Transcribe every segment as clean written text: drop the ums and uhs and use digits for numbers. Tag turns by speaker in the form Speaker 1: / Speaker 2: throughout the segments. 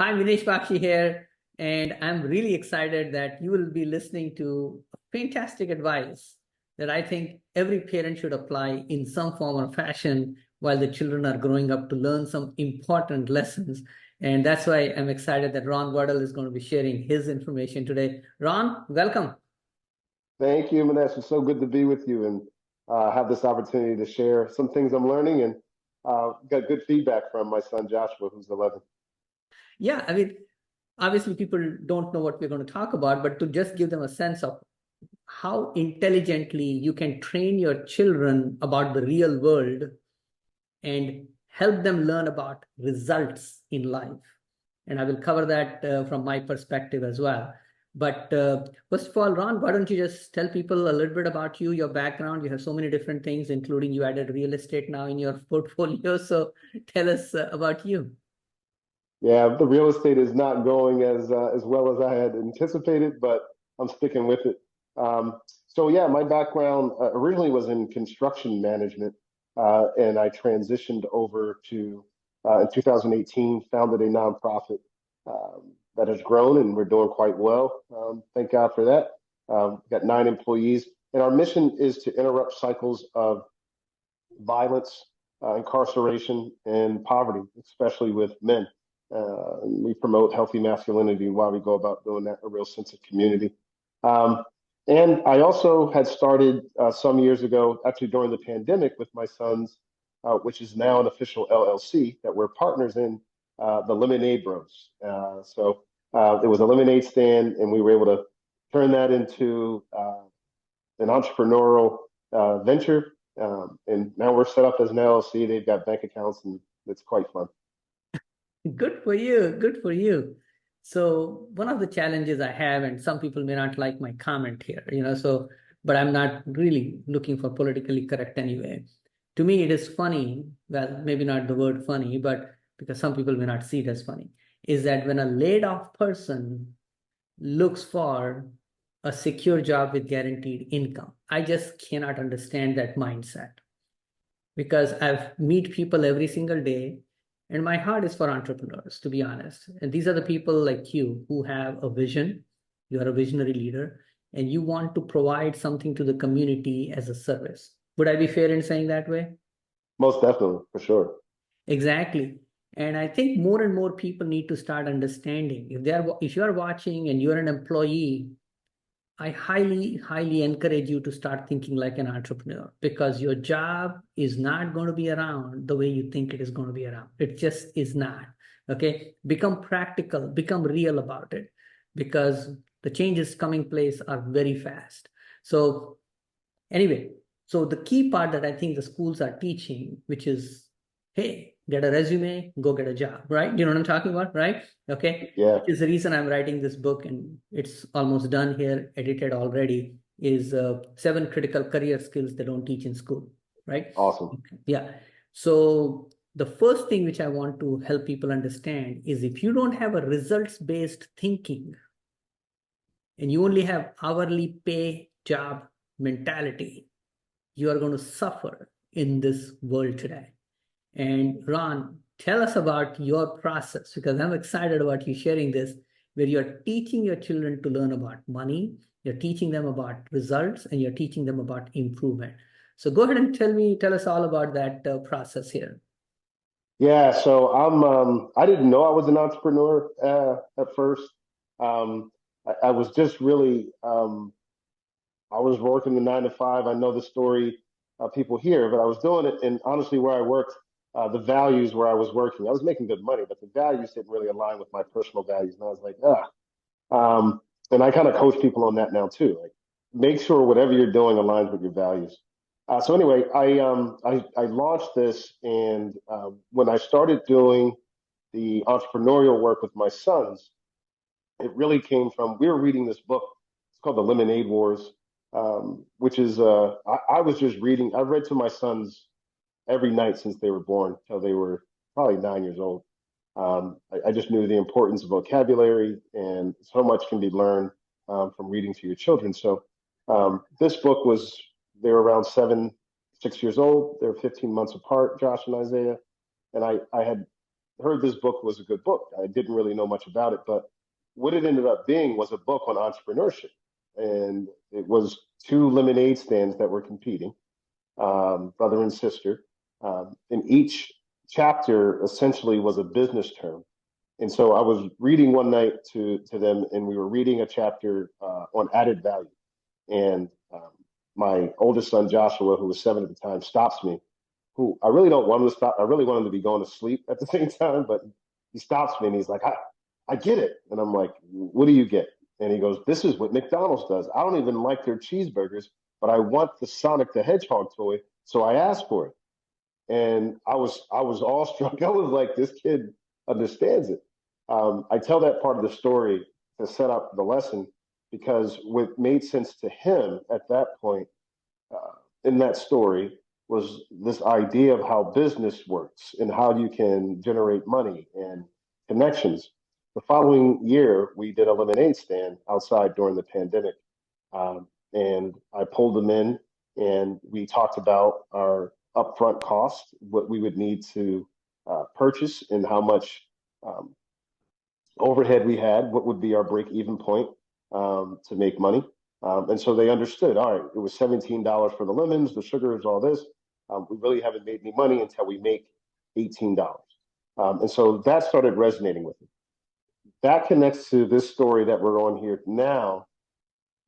Speaker 1: Hi, Minesh Baxi here, and I'm really excited that you will be listening to fantastic advice that I think every parent should apply in some form or fashion while the children are growing up to learn some important lessons. And that's why I'm excited that Ron Waddell is going to be sharing his information today. Ron, welcome.
Speaker 2: Thank you, Minesh. It's so good to be with you and have this opportunity to share some things I'm learning and got good feedback from my son Joshua, who's 11.
Speaker 1: Yeah, I mean, obviously people don't know what we're going to talk about, but to just give them a sense of how intelligently you can train your children about the real world and help them learn about results in life. And I will cover that from my perspective as well. But first of all, Ron, why don't you just tell people a little bit about you, your background? You have so many different things, including you added real estate now in your portfolio. So tell us about you.
Speaker 2: Yeah, the real estate is not going as well as I had anticipated, but I'm sticking with it. So yeah, my background originally was in construction management, and I transitioned over to in 2018, founded a nonprofit that has grown, and we're doing quite well. Thank God for that. Got 9 employees, and our mission is to interrupt cycles of violence, incarceration, and poverty, especially with men. We promote healthy masculinity while we go about doing that, a real sense of community. Um, and I also had started some years ago, actually during the pandemic, with my sons, which is now an official LLC that we're partners in, the Lemonade Bros. It was a lemonade stand, and we were able to turn that into an entrepreneurial venture. And now we're set up as an LLC. They've got bank accounts, and it's quite fun.
Speaker 1: Good for you. Good for you. So one of the challenges I have, and some people may not like my comment here, but I'm not really looking for politically correct anyway. To me, it is funny. Well, maybe not the word funny, but because some people may not see it as funny, is that when a laid off person looks for a secure job with guaranteed income, I just cannot understand that mindset because I've meet people every single day and my heart is for entrepreneurs, to be honest. And these are the people like you who have a vision. You are a visionary leader and you want to provide something to the community as a service. Would I be fair in saying that way?
Speaker 2: Most definitely, for sure.
Speaker 1: Exactly. And I think more and more people need to start understanding if you are watching and you're an employee, I highly, highly encourage you to start thinking like an entrepreneur because your job is not going to be around the way you think it is going to be around. It just is not. Okay. Become practical, become real about it because the changes coming place are very fast. So, anyway, so the key part that I think the schools are teaching, which is, hey, get a resume, go get a job, right? You know what I'm talking about, right? Okay.
Speaker 2: Yeah.
Speaker 1: Which is the reason I'm writing this book and it's almost done here, edited already, is 7 critical career skills they don't teach in school, right?
Speaker 2: Awesome.
Speaker 1: Okay. Yeah. So the first thing which I want to help people understand is if you don't have a results-based thinking and you only have hourly pay job mentality, you are going to suffer in this world today. And Ron, tell us about your process because I'm excited about you sharing this, where you're teaching your children to learn about money, you're teaching them about results, and you're teaching them about improvement. So go ahead and tell us all about that process here.
Speaker 2: Yeah, so I didn't know I was an entrepreneur at first. I was just really I was working the 9 to 5. I know the story people hear, but I was doing it, and honestly, where I worked, the values where I was working, I was making good money, but the values didn't really align with my personal values, and I was like, ah. And I kind of coach people on that now too. Like, make sure whatever you're doing aligns with your values. So anyway, I launched this, and when I started doing the entrepreneurial work with my sons, it really came from we were reading this book. It's called The Lemonade Wars, which is I was just reading. I read to my sons every night since they were born till they were probably 9 years old. I just knew the importance of vocabulary, and so much can be learned from reading to your children. So this book was they were around 6 years old. They were 15 months apart, Josh and Isaiah, and I had heard this book was a good book. I didn't really know much about it, but what it ended up being was a book on entrepreneurship. And it was two lemonade stands that were competing, brother and sister. And each chapter essentially was a business term. And so I was reading one night to them, and we were reading a chapter on added value. And my oldest son, Joshua, who was 7 at the time, stops me, who I really don't want him to stop. I really want him to be going to sleep at the same time, but he stops me and he's like, I get it. And I'm like, what do you get? And he goes, this is what McDonald's does. I don't even like their cheeseburgers, but I want the Sonic the Hedgehog toy. So I asked for it. And I was awestruck. I was like, this kid understands it. I tell that part of the story to set up the lesson because what made sense to him at that point in that story was this idea of how business works and how you can generate money and connections. The following year, we did a lemonade stand outside during the pandemic. And I pulled them in and we talked about our upfront cost, what we would need to purchase, and how much um, overhead we had, what would be our break even point to make money. And so they understood, all right, it was $17 for the lemons, the sugars, all this. We really haven't made any money until we make $18. And so that started resonating with me. That connects to this story that we're on here now,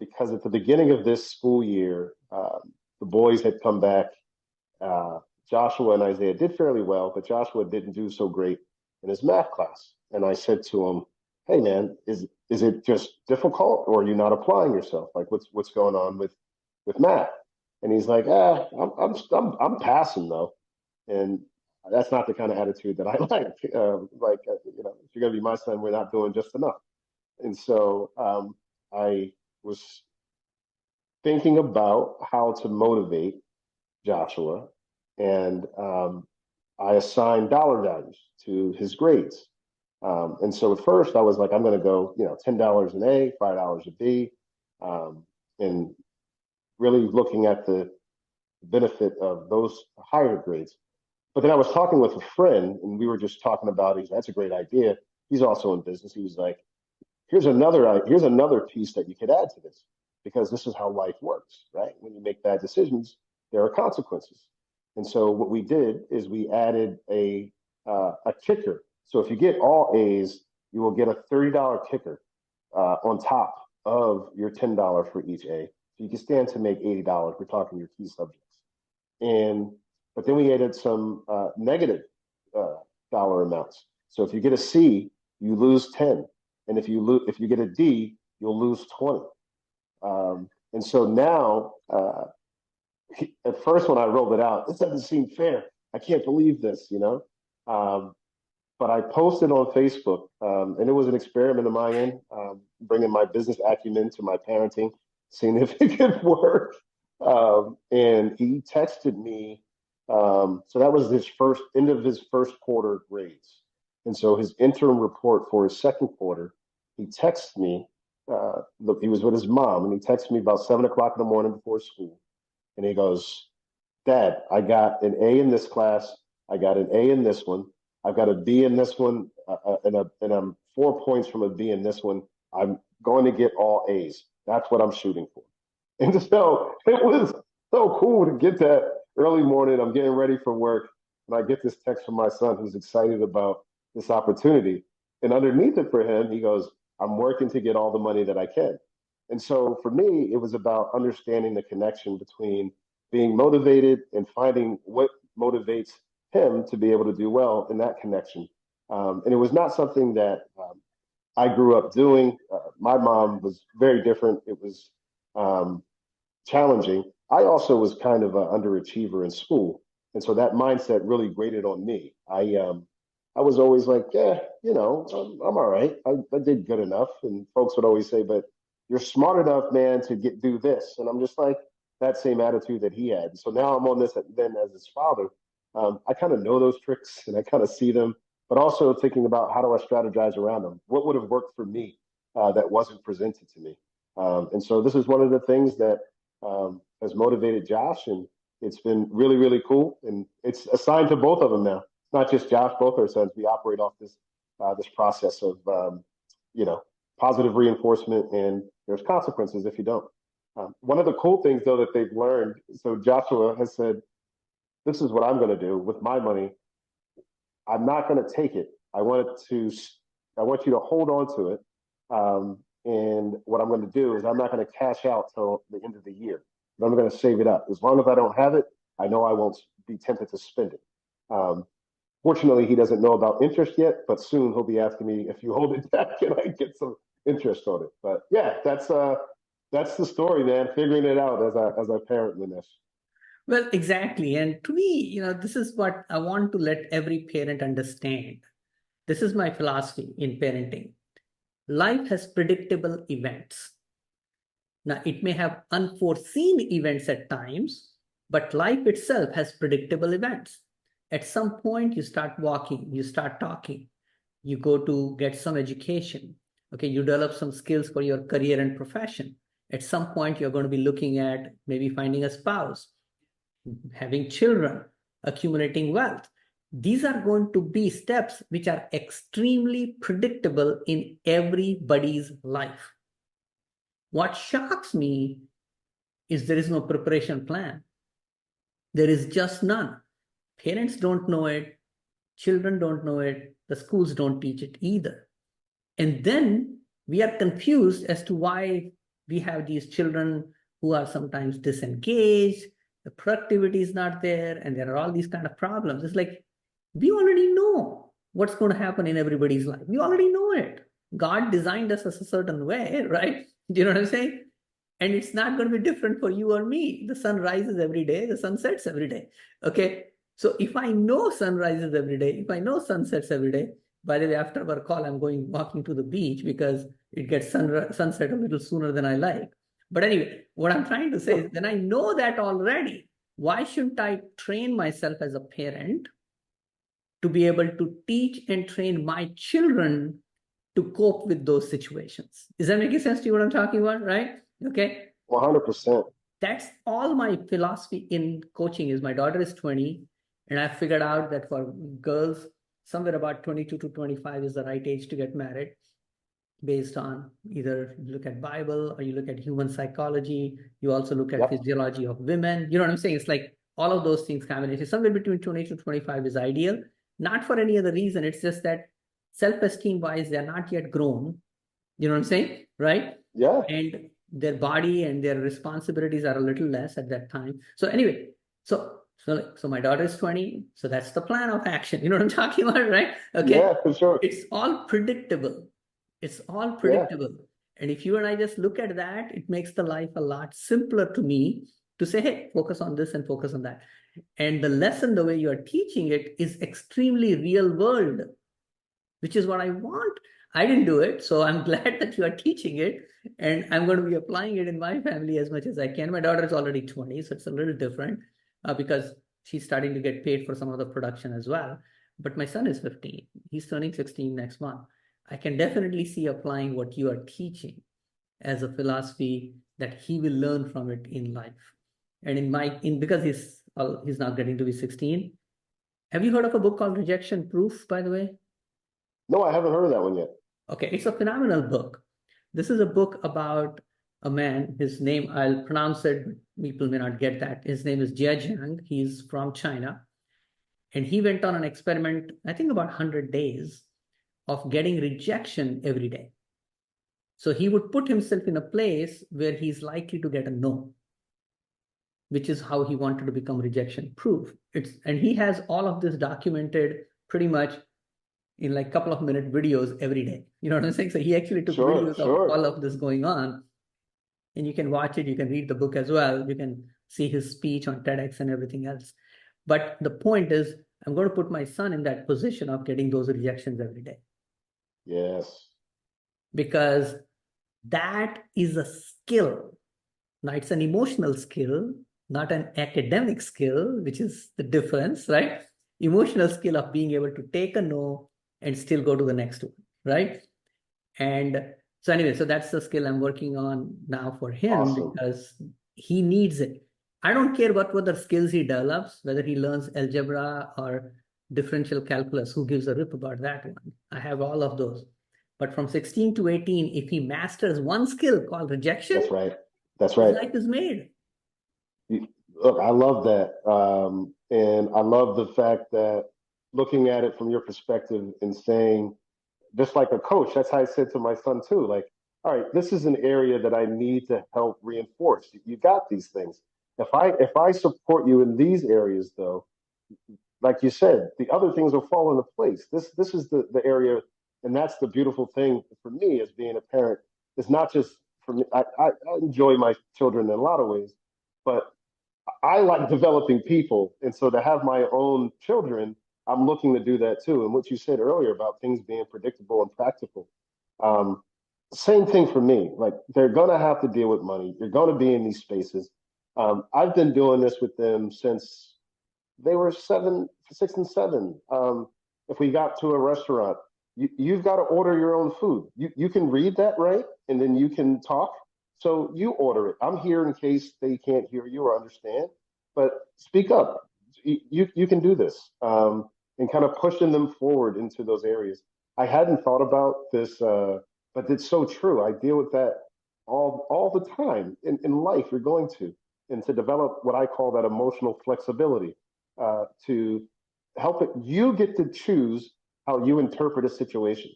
Speaker 2: because at the beginning of this school year, the boys had come back. Joshua and Isaiah did fairly well, but Joshua didn't do so great in his math class. And I said to him, "Hey, man, is it just difficult, or are you not applying yourself? Like, what's going on with math?" And he's like, I'm passing though." And that's not the kind of attitude that I like. If you're gonna be my son, we're not doing just enough. And so I was thinking about how to motivate Joshua, and I assigned dollar values to his grades. And so at first I was like, I'm going to go, $10 an A, $5 a B, and really looking at the benefit of those higher grades. But then I was talking with a friend, and we were just talking about, that's a great idea. He's also in business. He was like, here's another piece that you could add to this, because this is how life works, right? When you make bad decisions, there are consequences. And so what we did is we added a kicker. So if you get all A's, you will get a $30 kicker on top of your $10 for each A. So you can stand to make $80. We're talking your key subjects. But then we added some negative dollar amounts. So if you get a C, you lose 10. And if you get a D, you'll lose 20. And so now, at first when I rolled it out, this doesn't seem fair. I can't believe this, but I posted on Facebook, and it was an experiment of my end, bringing my business acumen to my parenting, seeing if it could work. And he texted me. So that was his end of his first quarter grades. And so his interim report for his second quarter, he texted me. Look, he was with his mom, and he texted me about 7 o'clock in the morning before school. And he goes, "Dad, I got an A in this class. I got an A in this one. I've got a B in this one, and I'm 4 points from a B in this one. I'm going to get all A's. That's what I'm shooting for." And so it was so cool to get that early morning. I'm getting ready for work, and I get this text from my son, who's excited about this opportunity. And underneath it for him, he goes, "I'm working to get all the money that I can." And so for me, it was about understanding the connection between being motivated and finding what motivates him to be able to do well in that connection. And it was not something that I grew up doing. My mom was very different. It was challenging. I also was kind of an underachiever in school. And so that mindset really grated on me. I was always like, yeah, I'm all right. I did good enough. And folks would always say, "But you're smart enough, man, to do this." And I'm just like, that same attitude that he had. So now I'm on this then as his father. I kind of know those tricks and I kind of see them, but also thinking about how do I strategize around them? What would have worked for me that wasn't presented to me? And so this is one of the things that has motivated Josh, and it's been really, really cool. And it's assigned to both of them now. not just Josh, both our sons, we operate off this process of you know, positive reinforcement, and there's consequences if you don't. One of the cool things though that they've learned, so Joshua has said, this is what I'm going to do with my money. I'm not going to take it. I want you to hold on to it. And what I'm going to do is I'm not going to cash out till the end of the year. I'm going to save it up. As long as I don't have it, I know I won't be tempted to spend it. Fortunately, he doesn't know about interest yet, but soon he'll be asking me, if you hold it back, can I get some interest on it? But yeah, that's the story, man. Figuring it out as a parent, Minesh.
Speaker 1: Well, exactly. And to me, this is what I want to let every parent understand. This is my philosophy in parenting. Life has predictable events. Now, it may have unforeseen events at times, but life itself has predictable events. At some point, you start walking, you start talking, you go to get some education. Okay, you develop some skills for your career and profession. At some point, you're going to be looking at maybe finding a spouse, having children, accumulating wealth. These are going to be steps which are extremely predictable in everybody's life. What shocks me is there is no preparation plan. There is just none. Parents don't know it. Children don't know it. The schools don't teach it either. And then we are confused as to why we have these children who are sometimes disengaged, the productivity is not there, and there are all these kind of problems. It's like, we already know what's going to happen in everybody's life. We already know it. God designed us as a certain way, right? Do you know what I'm saying? And it's not going to be different for you or me. The sun rises every day, the sun sets every day. Okay. So if I know sun rises every day, if I know sun sets every day, by the way, after our call, I'm going walking to the beach because it gets sunset a little sooner than I like. But anyway, what I'm trying to say is, then I know that already. Why shouldn't I train myself as a parent to be able to teach and train my children to cope with those situations? Is that making sense to you what I'm talking about, right? Okay.
Speaker 2: 100%.
Speaker 1: That's all my philosophy in coaching is. My daughter is 20, and I figured out that for girls, somewhere about 22 to 25 is the right age to get married, based on either you look at Bible or you look at human psychology. You also look at physiology of women. You know what I'm saying? It's like all of those things combination. Somewhere between 20 to 25 is ideal. Not for any other reason. It's just that self-esteem wise, they're not yet grown. You know what I'm saying? Right?
Speaker 2: Yeah.
Speaker 1: And their body and their responsibilities are a little less at that time. So anyway, so my daughter is 20. So that's the plan of action. You know what I'm talking about, right? Okay.
Speaker 2: Yeah, for sure.
Speaker 1: It's all predictable. It's all predictable. Yeah. And if you and I just look at that, it makes the life a lot simpler to me to say, hey, focus on this and focus on that. And the lesson, the way you are teaching it, is extremely real world, which is what I want. I didn't do it, so I'm glad that you are teaching it, and I'm going to be applying it in my family as much as I can. My daughter is already 20, so it's a little different because she's starting to get paid for some of the production as well. But my son is 15. He's turning 16 next month. I can definitely see applying what you are teaching as a philosophy that he will learn from it in life. And because he's now getting to be 16. Have you heard of a book called Rejection Proof, by the way?
Speaker 2: No, I haven't heard of that one yet.
Speaker 1: Okay, it's a phenomenal book. This is a book about a man. His name, I'll pronounce it, but people may not get that. His name is Jia Jiang. He's from China. And he went on an experiment, I think about 100 days, of getting rejection every day. So he would put himself in a place where he's likely to get a no, which is how he wanted to become rejection proof. And he has all of this documented pretty much in like a couple of minute videos every day. You know what I'm saying? So he actually took videos of all of this going on, and you can watch it. You can read the book as well. You can see his speech on TEDx and everything else. But the point is, I'm going to put my son in that position of getting those rejections every day.
Speaker 2: Yes.
Speaker 1: Because that is a skill. Now, it's an emotional skill, not an academic skill, which is the difference, right? Emotional skill of being able to take a no and still go to the next one, right? And so anyway, so that's the skill I'm working on now for him. Awesome. Because he needs it. I don't care what other skills he develops, whether he learns algebra or differential calculus, who gives a rip about that one? I have all of those. But from 16 to 18, if he masters one skill called rejection,
Speaker 2: That's right. That's
Speaker 1: his
Speaker 2: right.
Speaker 1: life is made.
Speaker 2: Look, I love that. And I love the fact that looking at it from your perspective and saying, just like a coach, that's how I said to my son too. Like, all right, this is an area that I need to help reinforce. You got these things. If I support you in these areas, though, like you said, the other things will fall into place. This is the area, and that's the beautiful thing for me as being a parent. It's not just for me. I enjoy my children in a lot of ways, but I like developing people, and so to have my own children, I'm looking to do that too. And what you said earlier about things being predictable and practical, um, same thing for me. Like they're gonna have to deal with money. You're gonna be in these spaces. I've been doing this with them since they were 6 and 7. If we got to a restaurant, you've got to order your own food. You can read that, right? And then you can talk. So you order it. I'm here in case they can't hear you or understand, but speak up. You can do this, and kind of pushing them forward into those areas. I hadn't thought about this, but it's so true. I deal with that all the time in life. You're going to, and to develop what I call that emotional flexibility, to help it. You get to choose how you interpret a situation.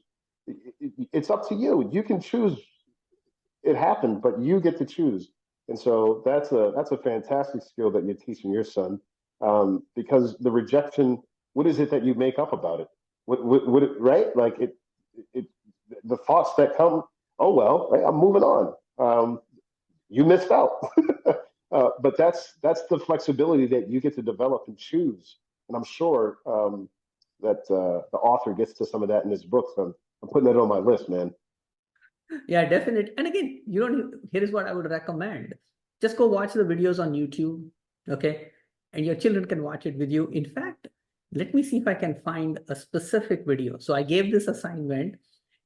Speaker 2: It's up to you. You can choose. It happened, but you get to choose. And so that's a fantastic skill that you're teaching your son, because the rejection. What is it that you make up about it? Right? Like it, the thoughts that come. Oh well, right, I'm moving on. You missed out. But that's the flexibility that you get to develop and choose. And I'm sure, that the author gets to some of that in his book. So I'm putting that on my list, man.
Speaker 1: Yeah, definitely. And again, you don't, here is what I would recommend. Just go watch the videos on YouTube, okay? And your children can watch it with you. In fact, let me see if I can find a specific video. So I gave this assignment,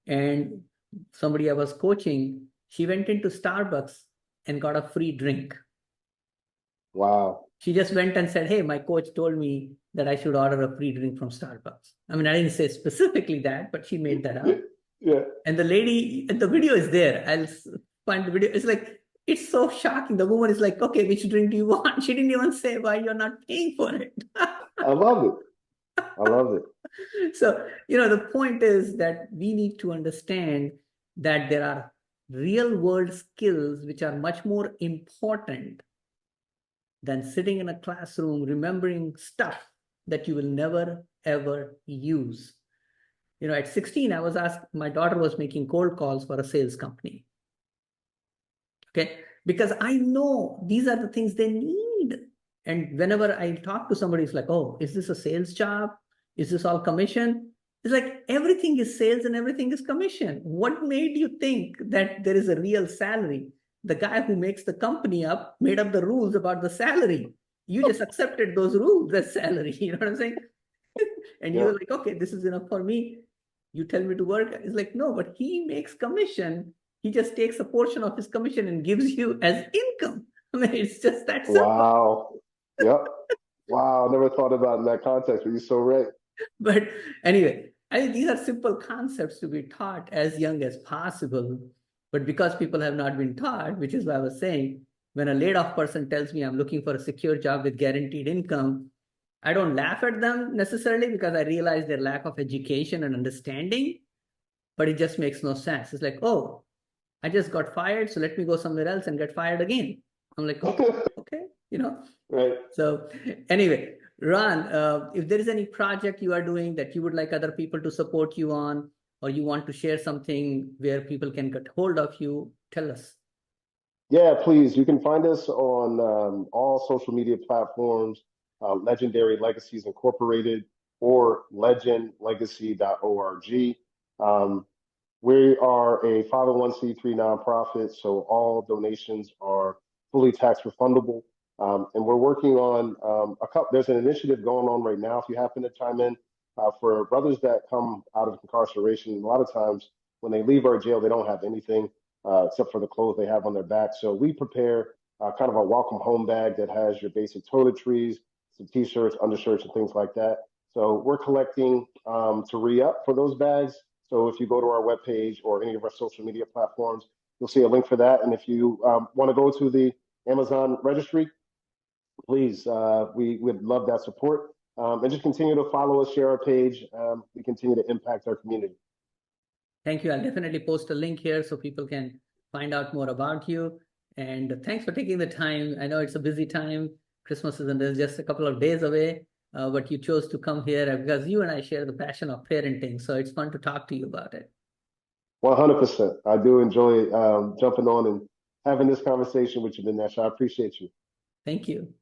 Speaker 1: and somebody I was coaching, she went into Starbucks and got a free drink.
Speaker 2: Wow.
Speaker 1: She just went and said, hey, my coach told me that I should order a free drink from Starbucks. I mean, I didn't say specifically that, but she made that up.
Speaker 2: Yeah.
Speaker 1: And the lady, and the video is there. I'll find the video. It's like, it's so shocking. The woman is like, okay, which drink do you want? She didn't even say why you're not paying for it.
Speaker 2: I love it. I love it.
Speaker 1: So, the point is that we need to understand that there are real world skills which are much more important than sitting in a classroom remembering stuff that you will never, ever use. At 16, I was asked, my daughter was making cold calls for a sales company. Okay. Because I know these are the things they need. And whenever I talk to somebody, it's like, oh, is this a sales job? Is this all commission? It's like everything is sales and everything is commission. What made you think that there is a real salary? The guy who makes the company up made up the rules about the salary. You just accepted those rules as salary. You know what I'm saying? And
Speaker 2: Yeah.
Speaker 1: you're like, okay, this is enough for me. You tell me to work. It's like, no, but he makes commission. He just takes a portion of his commission and gives you as income. I mean, it's just that simple.
Speaker 2: Wow. Yep. Wow. I never thought about it in that context, but you're so right.
Speaker 1: But anyway, I think these are simple concepts to be taught as young as possible. But because people have not been taught, which is why I was saying, when a laid off person tells me I'm looking for a secure job with guaranteed income, I don't laugh at them necessarily because I realize their lack of education and understanding, but it just makes no sense. It's like, oh, I just got fired, so let me go somewhere else and get fired again. I'm like, okay.
Speaker 2: Right.
Speaker 1: So anyway, Ron, if there is any project you are doing that you would like other people to support you on, or you want to share something where people can get hold of you, tell us.
Speaker 2: Yeah, please. You can find us on, all social media platforms, Legendary Legacies Incorporated or legendlegacy.org. Um, we are a 501c3 nonprofit, so all donations are fully tax refundable. And we're working on, there's an initiative going on right now, if you happen to chime in, for brothers that come out of incarceration. A lot of times when they leave our jail, they don't have anything, except for the clothes they have on their back. So we prepare, kind of a welcome home bag that has your basic toiletries, some t-shirts, undershirts, and things like that. So we're collecting to re-up for those bags. So if you go to our webpage or any of our social media platforms, you'll see a link for that. And if you want to go to the Amazon registry, please, we would love that support. And just continue to follow us, share our page. We continue to impact our community.
Speaker 1: Thank you. I'll definitely post a link here so people can find out more about you. And thanks for taking the time. I know it's a busy time. Christmas is just a couple of days away, but you chose to come here because you and I share the passion of parenting. So it's fun to talk to you about it.
Speaker 2: 100%. I do enjoy jumping on and having this conversation with you, Minesh. I appreciate you.
Speaker 1: Thank you.